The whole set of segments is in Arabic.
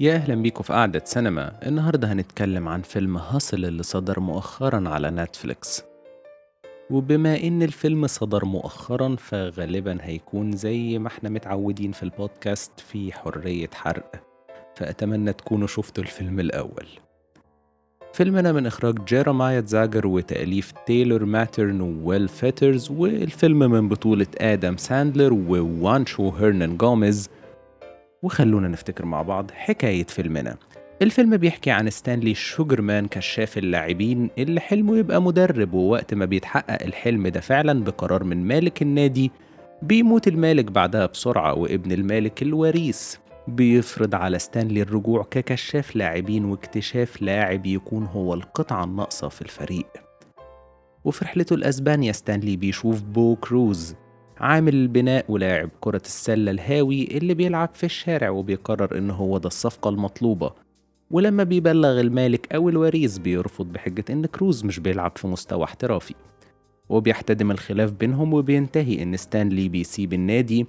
يا أهلا بيكم في قعدة سينما. النهاردة هنتكلم عن فيلم هاسل اللي صدر مؤخرا على نتفليكس. وبما إن الفيلم صدر مؤخرا فغالبا هيكون زي ما احنا متعودين في البودكاست في حرية حرق، فأتمنى تكونوا شفتوا الفيلم الأول. فيلمنا من إخراج جيرمايا زاجر وتأليف تايلور ماترن وويل فيترز، والفيلم من بطولة آدم ساندلر ووانشو هيرنان جوميز. وخلونا نفتكر مع بعض حكاية فيلمنا. الفيلم بيحكي عن ستانلي شوجرمان كشاف اللاعبين اللي حلمه يبقى مدرب، ووقت ما بيتحقق الحلم ده فعلا بقرار من مالك النادي بيموت المالك بعدها بسرعة، وابن المالك الوريث بيفرض على ستانلي الرجوع ككشاف لاعبين واكتشاف لاعب يكون هو القطعة الناقصة في الفريق. وفي رحلته لأسبانيا ستانلي بيشوف بو كروز عامل البناء ولاعب كرة السلة الهاوي اللي بيلعب في الشارع، وبيقرر إن هو ده الصفقة المطلوبة. ولما بيبلغ المالك أو الوريث بيرفض بحجة إن كروز مش بيلعب في مستوى احترافي، وبيحتدم الخلاف بينهم وبينتهي إن ستانلي بيسيب النادي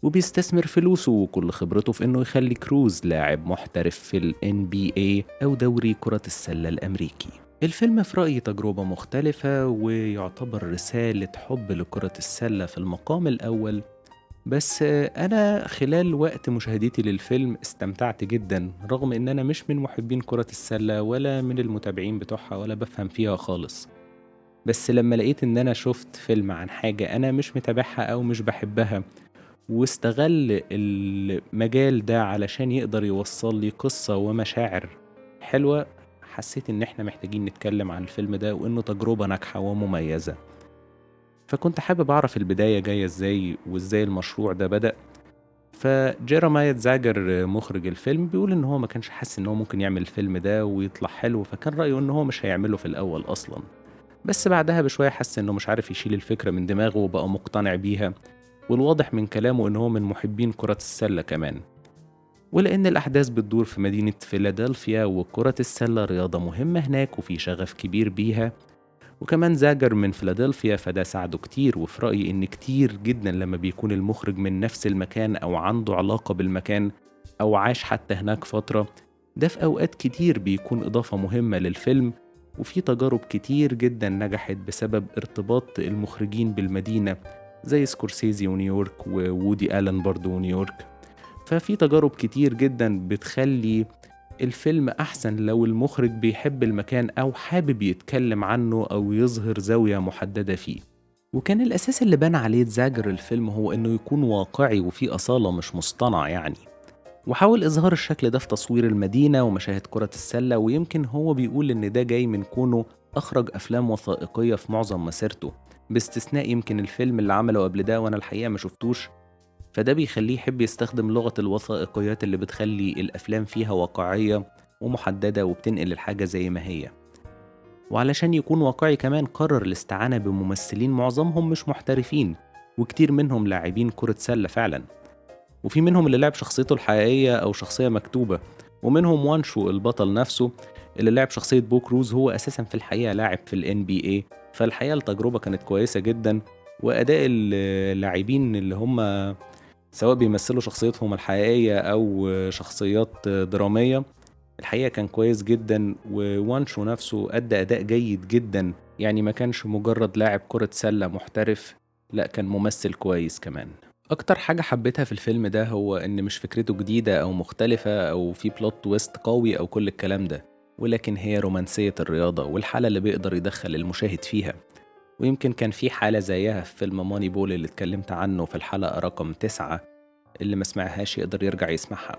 وبيستثمر فلوسه وكل خبرته في إنه يخلي كروز لاعب محترف في ال NBA أو دوري كرة السلة الأمريكي. الفيلم في رأيي تجربة مختلفة ويعتبر رسالة حب لكرة السلة في المقام الأول. بس أنا خلال وقت مشاهدتي للفيلم استمتعت جدا، رغم إن أنا مش من محبين كرة السلة ولا من المتابعين بتوعها ولا بفهم فيها خالص. بس لما لقيت إن أنا شفت فيلم عن حاجة أنا مش متابعها أو مش بحبها، واستغل المجال ده علشان يقدر يوصل لي قصة ومشاعر حلوة، حسيت إن إحنا محتاجين نتكلم عن الفيلم ده وإنه تجربة ناجحة ومميزة. فكنت حابب أعرف البداية جاية إزاي وإزاي المشروع ده بدأ. فجيرمايا زاجر مخرج الفيلم بيقول إن هو ما كانش حاسس إن هو ممكن يعمل الفيلم ده ويطلع حلو، فكان رأيه إن هو مش هيعمله في الأول أصلا. بس بعدها بشوية حس إنه مش عارف يشيل الفكرة من دماغه وبقى مقتنع بيها، والواضح من كلامه إن هو من محبين كرة السلة كمان. ولأن الأحداث بتدور في مدينة فيلادلفيا وكرة السلة رياضة مهمة هناك وفي شغف كبير بيها، وكمان زاجر من فيلادلفيا فده ساعده كتير. وفي رأيي إن كتير جدا لما بيكون المخرج من نفس المكان أو عنده علاقة بالمكان أو عاش حتى هناك فترة، ده في أوقات كتير بيكون إضافة مهمة للفيلم. وفي تجارب كتير جدا نجحت بسبب ارتباط المخرجين بالمدينة، زي سكورسيزي ونيويورك ووودي آلن برضو ونيويورك. ففي تجارب كتير جدا بتخلي الفيلم أحسن لو المخرج بيحب المكان أو حابب يتكلم عنه أو يظهر زاوية محددة فيه. وكان الأساس اللي بان عليه زاجر الفيلم هو إنه يكون واقعي وفيه أصالة مش مصطنع يعني، وحاول إظهار الشكل ده في تصوير المدينة ومشاهد كرة السلة. ويمكن هو بيقول إن ده جاي من كونه أخرج أفلام وثائقية في معظم مسيرته، باستثناء يمكن الفيلم اللي عمله قبل ده وأنا الحقيقة ما شفتوش. فده بيخليه يحب يستخدم لغة الوثائقيات اللي بتخلي الأفلام فيها واقعية ومحددة وبتنقل الحاجة زي ما هي. وعلشان يكون واقعي كمان قرر الاستعانة بممثلين معظمهم مش محترفين، وكتير منهم لاعبين كرة سلة فعلا، وفي منهم اللي لعب شخصيته الحقيقية أو شخصية مكتوبة. ومنهم وانشو البطل نفسه اللي لعب شخصية بو كروز، هو أساسا في الحقيقة لاعب في ال NBA. فالحقيقة التجربة كانت كويسة جدا، وأداء اللاعبين اللي هم سواء بيمثلوا شخصيتهم الحقيقية أو شخصيات درامية الحقيقة كان كويس جدا. ووانشو نفسه أدى أداء جيد جدا، يعني ما كانش مجرد لاعب كرة سلة محترف، لا كان ممثل كويس كمان. أكتر حاجة حبيتها في الفيلم ده هو إن مش فكرته جديدة أو مختلفة أو في بلوت تويست قوي أو كل الكلام ده، ولكن هي رومانسية الرياضة والحالة اللي بيقدر يدخل المشاهد فيها. ويمكن كان في حالة زيها في فيلم ماني بول اللي اتكلمت عنه في الحلقة رقم 9، اللي ما سمعهاش يقدر يرجع يسمعها.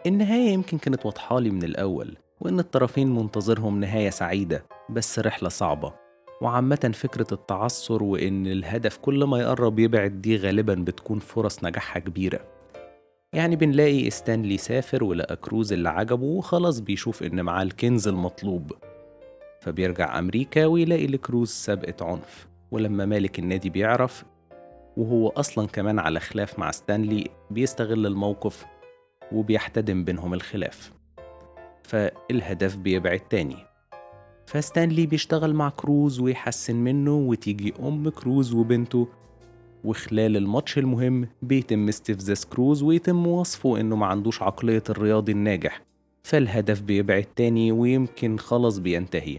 النهاية يمكن كانت واضحة لي من الأول، وإن الطرفين منتظرهم نهاية سعيدة بس رحلة صعبة. وعامة فكرة التعثر وإن الهدف كل ما يقرب يبعد دي غالبا بتكون فرص نجاحها كبيرة. يعني بنلاقي ستانلي سافر ولقى كروز اللي عجبه وخلاص بيشوف إن معاه الكنز المطلوب، فبيرجع أمريكا ويلاقي لكروز سابقة عنف. ولما مالك النادي بيعرف وهو أصلا كمان على خلاف مع ستانلي بيستغل الموقف وبيحتدم بينهم الخلاف، فالهدف بيبعد تاني. فستانلي بيشتغل مع كروز ويحسن منه، وتيجي أم كروز وبنته، وخلال الماتش المهم بيتم استفزاز كروز ويتم وصفه إنه ما عندوش عقلية الرياضي الناجح، فالهدف بيبعد تاني ويمكن خلاص بينتهي،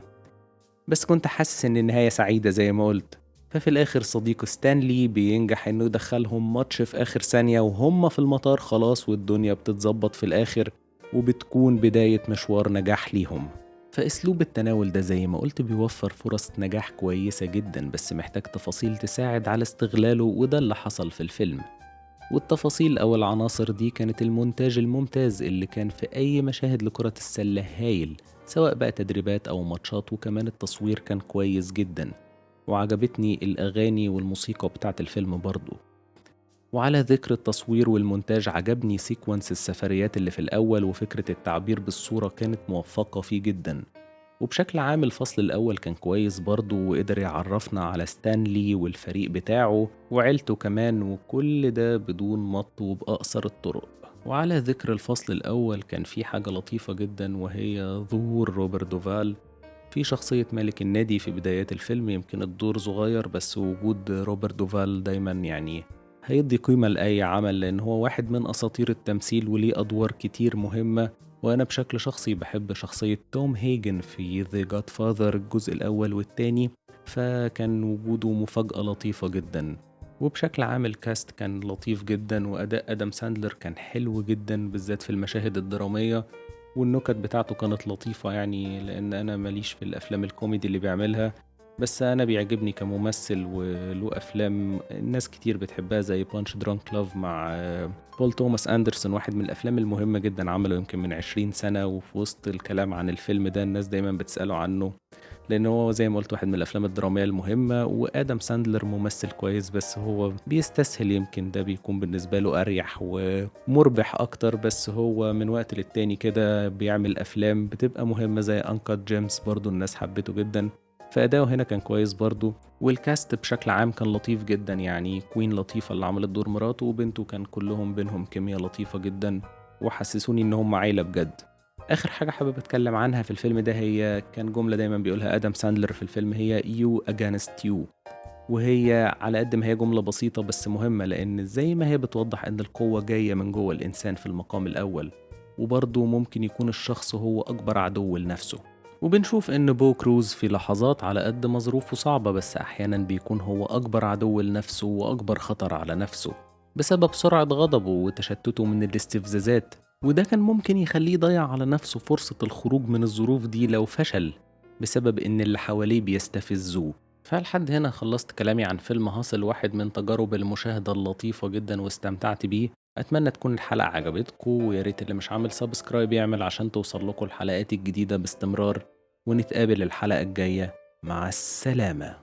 بس كنت حاسس إن النهاية سعيدة زي ما قلت. ففي الآخر صديقه ستانلي بينجح إنه يدخلهم ماتش في آخر ثانية وهم في المطار خلاص، والدنيا بتتظبط في الآخر، وبتكون بداية مشوار نجاح ليهم. فأسلوب التناول ده زي ما قلت بيوفر فرص نجاح كويسة جدا، بس محتاج تفاصيل تساعد على استغلاله، وده اللي حصل في الفيلم. والتفاصيل أو العناصر دي كانت المونتاج الممتاز اللي كان في أي مشاهد لكرة السلة هايل، سواء بقى تدريبات أو ماتشات، وكمان التصوير كان كويس جدا، وعجبتني الأغاني والموسيقى بتاعت الفيلم برضو. وعلى ذكر التصوير والمونتاج، عجبني سيكونس السفريات اللي في الأول، وفكرة التعبير بالصورة كانت موفقة فيه جدا. وبشكل عام الفصل الأول كان كويس برضه، وقدر يعرفنا على ستانلي والفريق بتاعه وعيلته كمان، وكل ده بدون مط وبأقصر الطرق. وعلى ذكر الفصل الأول كان في حاجة لطيفة جدا، وهي ظهور روبرت دوفال في شخصية ملك النادي في بدايات الفيلم. يمكن الدور صغير، بس وجود روبرت دوفال دايما يعني هيدي قيمة لأي عمل، لأن هو واحد من أساطير التمثيل وليه أدوار كتير مهمة. وأنا بشكل شخصي بحب شخصية توم هيجن في The Godfather الجزء الأول والتاني، فكان وجوده مفاجأة لطيفة جدا. وبشكل عام الكاست كان لطيف جدا، وأداء أدم ساندلر كان حلو جدا بالذات في المشاهد الدرامية، والنكت بتاعته كانت لطيفة، يعني لأن أنا ماليش في الأفلام الكوميدي اللي بيعملها، بس أنا بيعجبني كممثل، وله أفلام ناس كتير بتحبها زي بانش درانك لاف مع بول توماس أندرسون، واحد من الأفلام المهمة جدا عمله يمكن من 20 سنة، وفي وسط الكلام عن الفيلم ده الناس دايما بتسأله عنه، لأن هو زي ما قلت واحد من الأفلام الدرامية المهمة. وآدم ساندلر ممثل كويس، بس هو بيستسهل، يمكن ده بيكون بالنسبة له أريح ومربح أكتر، بس هو من وقت للتاني كده بيعمل أفلام بتبقى مهمة زي أنكات جيمس، برضو الناس حبته جدا، فأداؤه هنا كان كويس برضو. والكاست بشكل عام كان لطيف جدا، يعني كوين لطيفة اللي عملت دور مراته، وبنته كان كلهم بينهم كيمياء لطيفة جدا، وحسسوني إن هم عيلة بجد. آخر حاجة حابب أتكلم عنها في الفيلم ده، هي كان جملة دايما بيقولها آدم ساندلر في الفيلم، هي you against you. وهي على قد ما هي جملة بسيطة بس مهمة، لأن زي ما هي بتوضح إن القوة جاية من جوه الإنسان في المقام الأول، وبرضه ممكن يكون الشخص هو أكبر عدو لنفسه. وبنشوف إن بو كروز في لحظات على قد ما ظروفه صعبة، بس أحيانا بيكون هو أكبر عدو لنفسه وأكبر خطر على نفسه، بسبب سرعة غضبه وتشتته من الاستفزازات، وده كان ممكن يخليه يضيع على نفسه فرصة الخروج من الظروف دي لو فشل، بسبب إن اللي حواليه بيستفزوه. فلحد هنا خلصت كلامي عن فيلم هاسل، واحد من تجارب المشاهدة اللطيفة جدا واستمتعت بيه. أتمنى تكون الحلقة عجبتكم، وياريت اللي مش عامل سبسكرايب يعمل عشان توصل لكم الحلقات الجديدة باستمرار. ونتقابل الحلقة الجاية، مع السلامة.